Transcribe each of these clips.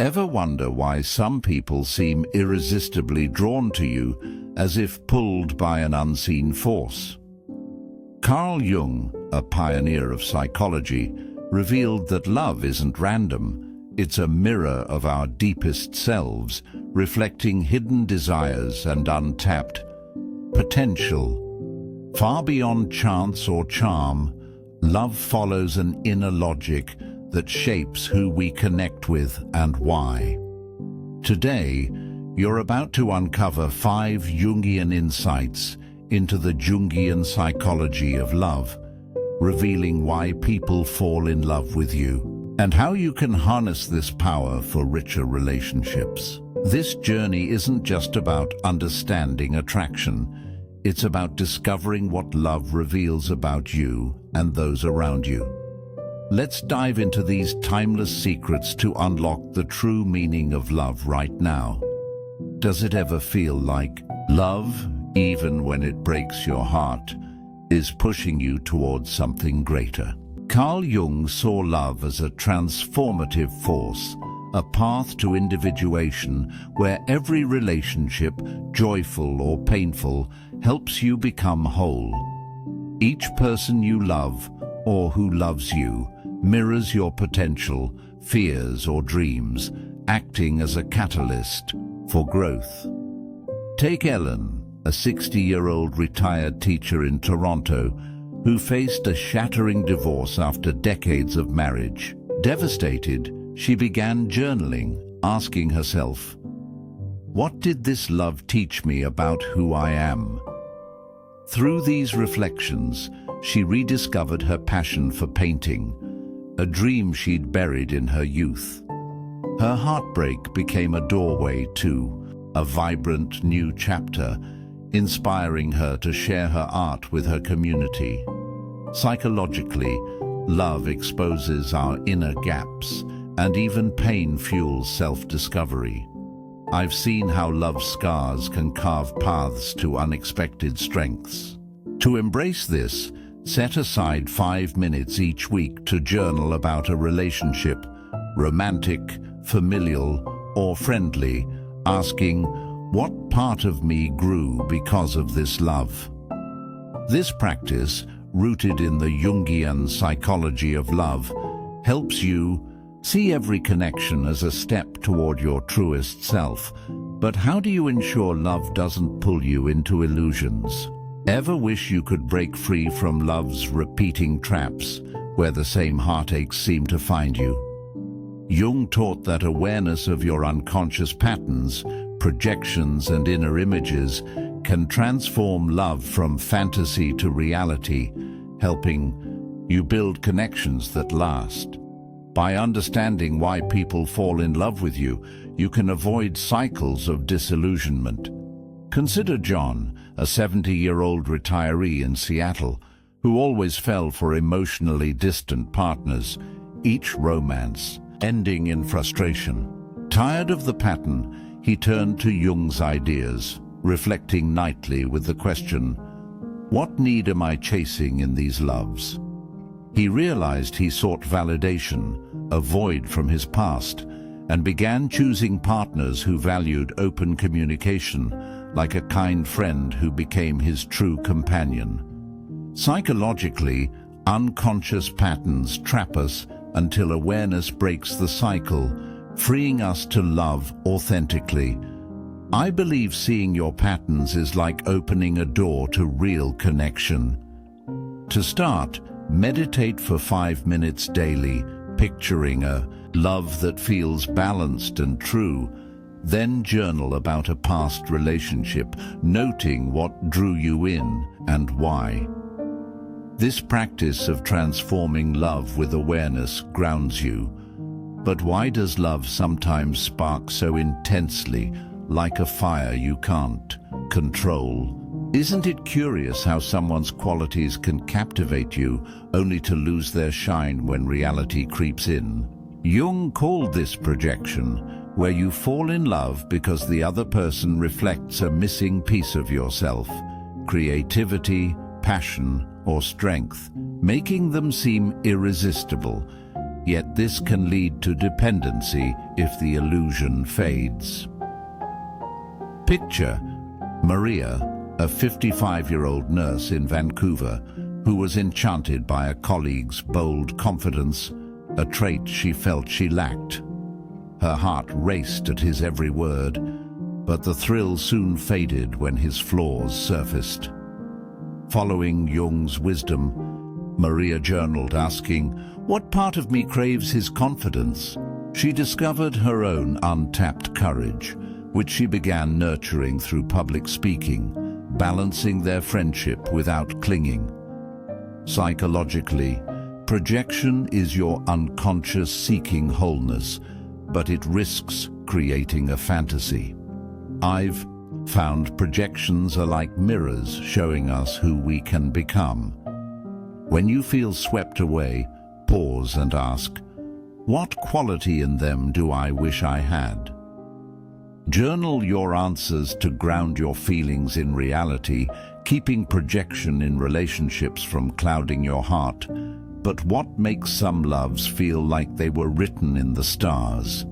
Ever wonder why some people seem irresistibly drawn to you, as if pulled by an unseen force? Carl Jung, a pioneer of psychology, revealed that love isn't random. It's a mirror of our deepest selves, reflecting hidden desires and untapped potential. Far beyond chance or charm, love follows an inner logic that shapes who we connect with and why. Today, you're about to uncover 5 Jungian insights into the Jungian psychology of love, revealing why people fall in love with you, and how you can harness this power for richer relationships. This journey isn't just about understanding attraction. It's about discovering what love reveals about you and those around you. Let's dive into these timeless secrets to unlock the true meaning of love right now. Does it ever feel like love, even when it breaks your heart, is pushing you towards something greater? Carl Jung saw love as a transformative force, a path to individuation where every relationship, joyful or painful, helps you become whole. Each person you love, or who loves you, mirrors your potential, fears or dreams, acting as a catalyst for growth. Take Ellen, a 60-year-old retired teacher in Toronto, who faced a shattering divorce after decades of marriage. Devastated, she began journaling, asking herself, "What did this love teach me about who I am?" Through these reflections, she rediscovered her passion for painting, a dream she'd buried in her youth. Her heartbreak became a doorway to a vibrant new chapter, inspiring her to share her art with her community. Psychologically, love exposes our inner gaps, and even pain fuels self-discovery. I've seen how love scars can carve paths to unexpected strengths. To embrace this, set aside 5 minutes each week to journal about a relationship, romantic, familial, or friendly, asking, "What part of me grew because of this love?" This practice, rooted in the Jungian psychology of love, helps you see every connection as a step toward your truest self. But how do you ensure love doesn't pull you into illusions? Ever wish you could break free from love's repeating traps, where the same heartaches seem to find you? Jung taught that awareness of your unconscious patterns, projections, and inner images can transform love from fantasy to reality, helping you build connections that last. By understanding why people fall in love with you, you can avoid cycles of disillusionment. Consider John, a 70-year-old retiree in Seattle, who always fell for emotionally distant partners, each romance ending in frustration. Tired of the pattern, he turned to Jung's ideas, reflecting nightly with the question, "What need am I chasing in these loves?" He realized he sought validation, a void from his past, and began choosing partners who valued open communication, like a kind friend who became his true companion. Psychologically, unconscious patterns trap us until awareness breaks the cycle, freeing us to love authentically. I believe seeing your patterns is like opening a door to real connection. To start, meditate for 5 minutes daily, picturing a love that feels balanced and true. Then journal about a past relationship, noting what drew you in and why. This practice of transforming love with awareness grounds you. But why does love sometimes spark so intensely, like a fire you can't control? Isn't it curious how someone's qualities can captivate you, only to lose their shine when reality creeps in? Jung called this projection, where you fall in love because the other person reflects a missing piece of yourself, creativity, passion, or strength, making them seem irresistible. yet this can lead to dependency if the illusion fades. Picture Maria, a 55-year-old nurse in Vancouver, who was enchanted by a colleague's bold confidence, a trait she felt she lacked. Her heart raced at his every word, but the thrill soon faded when his flaws surfaced. Following Jung's wisdom, Maria journaled, asking, "What part of me craves his confidence?" She discovered her own untapped courage, which she began nurturing through public speaking, balancing their friendship without clinging. Psychologically, projection is your unconscious seeking wholeness, but it risks creating a fantasy. I've found projections are like mirrors showing us who we can become. When you feel swept away, pause and ask, what quality in them do I wish I had? Journal your answers to ground your feelings in reality, keeping projection in relationships from clouding your heart. But what makes some loves feel like they were written in the stars?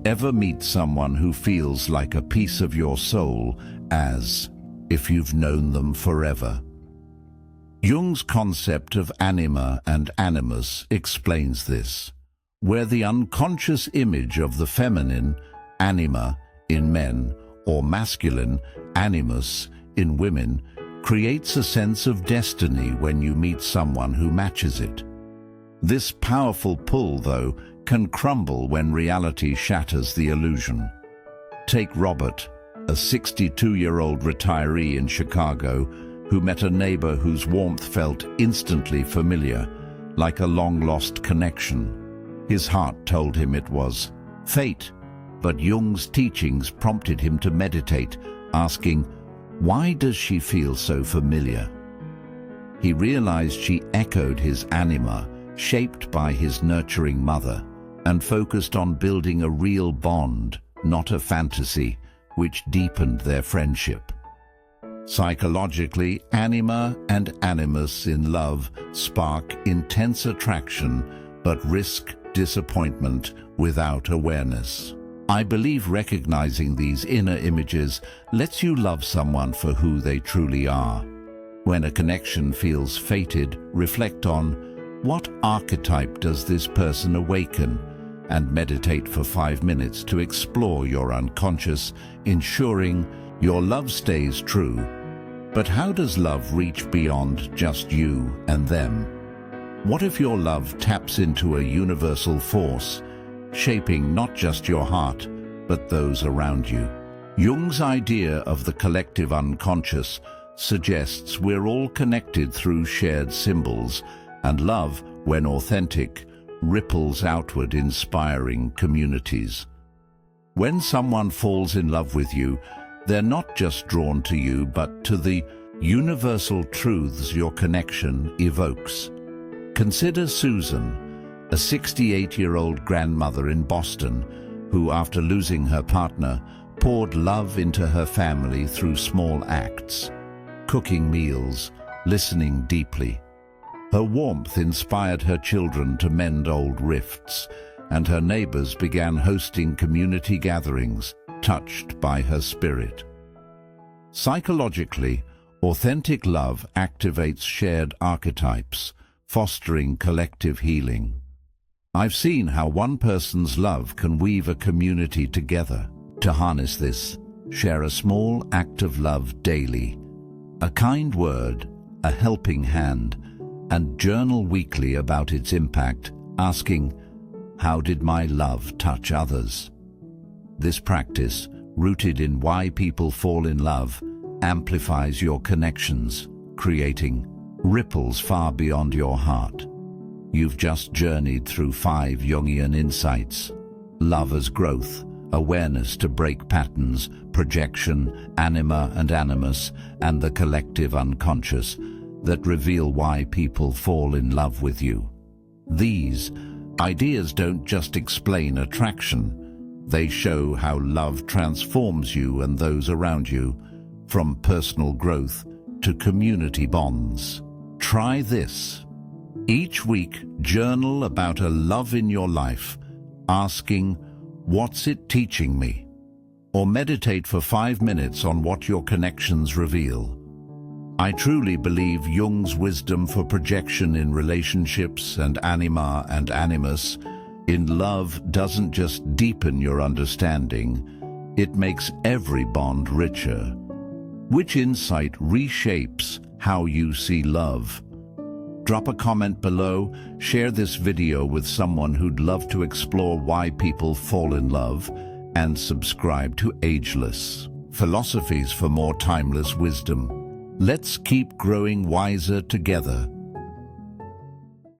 Ever meet someone who feels like a piece of your soul, as if you've known them forever? Jung's concept of anima and animus explains this, where the unconscious image of the feminine, anima, in men, or masculine, animus, in women, creates a sense of destiny when you meet someone who matches it. This powerful pull, though, can crumble when reality shatters the illusion. Take Robert, a 62-year-old retiree in Chicago who met a neighbor whose warmth felt instantly familiar, like a long-lost connection. His heart told him it was fate, but Jung's teachings prompted him to meditate, asking, why does she feel so familiar? He realized she echoed his anima, shaped by his nurturing mother, and focused on building a real bond, not a fantasy, which deepened their friendship. Psychologically, anima and animus in love spark intense attraction, but risk disappointment without awareness. I believe recognizing these inner images lets you love someone for who they truly are. When a connection feels fated, reflect on what archetype does this person awaken, and meditate for 5 minutes to explore your unconscious, ensuring your love stays true. But how does love reach beyond just you and them? What if your love taps into a universal force, shaping not just your heart, but those around you? Jung's idea of the collective unconscious suggests we're all connected through shared symbols, and love, when authentic, ripples outward, inspiring communities. When someone falls in love with you, they're not just drawn to you, but to the universal truths your connection evokes. Consider Susan, a 68-year-old grandmother in Boston, who, after losing her partner, poured love into her family through small acts, cooking meals, listening deeply. Her warmth inspired her children to mend old rifts, and her neighbors began hosting community gatherings, touched by her spirit. Psychologically, authentic love activates shared archetypes, fostering collective healing. I've seen how one person's love can weave a community together. To harness this, share a small act of love daily, a kind word, a helping hand, and journal weekly about its impact, asking, how did my love touch others? This practice, rooted in why people fall in love, amplifies your connections, creating ripples far beyond your heart. You've just journeyed through 5 Jungian insights: love as growth, awareness to break patterns, projection, anima and animus, and the collective unconscious that reveal why people fall in love with you. These ideas don't just explain attraction, they show how love transforms you and those around you, from personal growth to community bonds. Try this. Each week, journal about a love in your life, asking, "What's it teaching me?" Or meditate for 5 minutes on what your connections reveal. I truly believe Jung's wisdom for projection in relationships and anima and animus in love doesn't just deepen your understanding, it makes every bond richer. Which insight reshapes how you see love? Drop a comment below, share this video with someone who'd love to explore why people fall in love, and subscribe to Ageless Philosophies for more timeless wisdom. Let's keep growing wiser together.